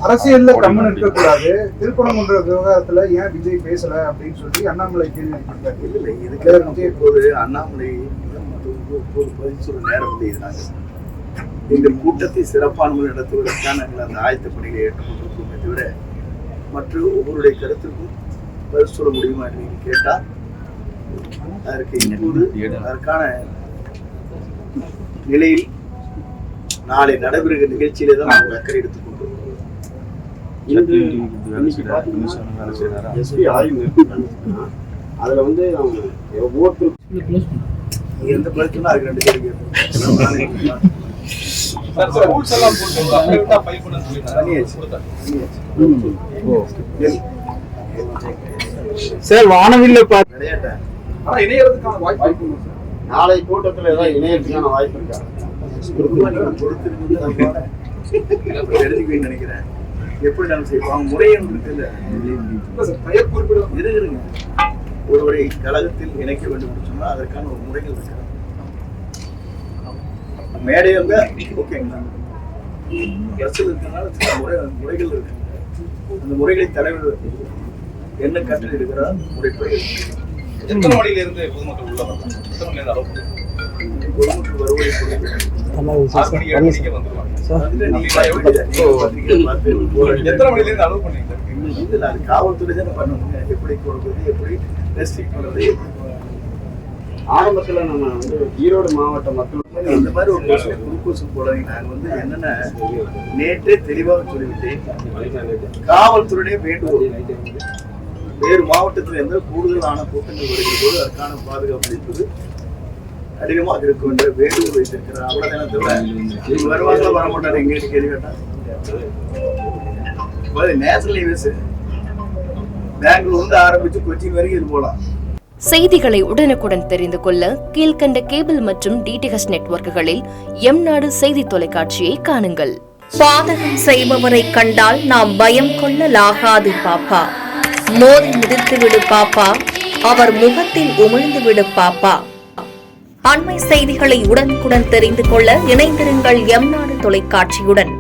அரசியல்ல கம்மன் இருக்கக்கூடாது, திருப்பரங்குன்ற விவகாரத்துல ஏன் விஜய் பேசல அப்படின்னு சொல்லி அண்ணாமலை கேள்வி இல்லை. இதுக்கு இப்போது அண்ணாமலை ஒரு பதில் சொல்ற நேரம் வந்து இதுதாங்க. எங்கள் கூட்டத்தை சிறப்பான நடத்துவதற்கான நாங்கள் அந்த ஆயத்த பணிகளை ஏற்றுக்கொண்டிருக்கோமே தவிர மற்ற ஒவ்வொருடைய கருத்துக்கும் பதில் சொல்ல முடியுமா என்று நீங்கள் கேட்டால் அதற்கு இப்போது அதற்கான நிலையில் நாளை நடைபெறுகிற நிகழ்ச்சியிலே தான் நாங்கள் அக்கறை எடுத்துக்கொண்டோம். அதுல வந்து ஓட்டு எந்த பிரச்சனை அதுக்கு 2 கேள்வி சார் வானவில்லை விளையாட்டேன். இணையறதுக்கான வாய்ப்பு நாளை கூட்டத்துல ஏதாவது இணையத்துக்கான வாய்ப்பு இருக்கா? நினைக்கிறேன் எப்படி நாங்கள் செய்வோம் முறை இருக்குல்ல இருக்குங்க. ஒருவரை கழகத்தில் இணைக்க வேண்டும் என்று சொன்னால் அதற்கான ஒரு முறைகள் இருக்கிறது. மேடையில் ஓகேங்களா, அரசியல் இருக்கிறதுனால சில முறைகள் இருக்கு. அந்த முறைகளை தலைவர் என்ன கட்டளை இருக்கிறார் முறைப்படி எத்தனை மணில இருந்து பொதுமக்கள் உள்ள வரலாம்? எத்தனை மணில அளவு பொதுமக்கள் வருவதை எத்தனை மணில இருந்து அளவு பண்ணீங்க? அது காவல்துறை தானே பண்ணணுங்க. எப்படி கொடுக்குறது, எப்படி ரெஸ்ட்ரிக்ட் பண்றது. ஆரம்பத்துல நம்ம வந்து ஈரோடு மாவட்ட மக்கள் இந்த மாதிரி ஒரு குளுக்கோஸ் போல நான் வந்து என்னென்ன நேற்றே தெளிவாக சொல்லிவிட்டேன். காவல்துறையே வேண்டுகோள், வேறு மாவட்டத்தில் எந்த கூடுதலான கூட்டங்கள் வருகிற போது அதற்கான பாதுகாப்பு அளிப்பது அதிகமாக இருக்கும் என்ற வேண்டுகோள் வைத்திருக்கிறார். அவ்வளவுதானே தவிர வருவாங்க வரமாட்டாரு எங்கேயும் கேள்வி கேட்டாங்க. நேஷனல் ஹைவேஸ் பெங்களூர் வந்து ஆரம்பிச்சு கொச்சின் வரைக்கும் இது போலாம். செய்திகளை உடனுக்குடன் தெரிந்து கொள்ள கீழ்கண்ட கேபிள் மற்றும் டிடிஎச் நெட்வொர்க்குகளில் எம்நாடு செய்தி தொலைக்காட்சியை காணுங்கள். பாதகம் செய்பவரை கண்டால் நாம் பயம் கொள்ளலாகாது பாப்பா. மோதி மிதித்து விடு பாப்பா, அவர் முகத்தில் உமிழ்ந்து விடு பாப்பா. அண்மை செய்திகளை உடனுக்குடன் தெரிந்து கொள்ள இணைந்திருங்கள் எம்நாடு தொலைக்காட்சியுடன்.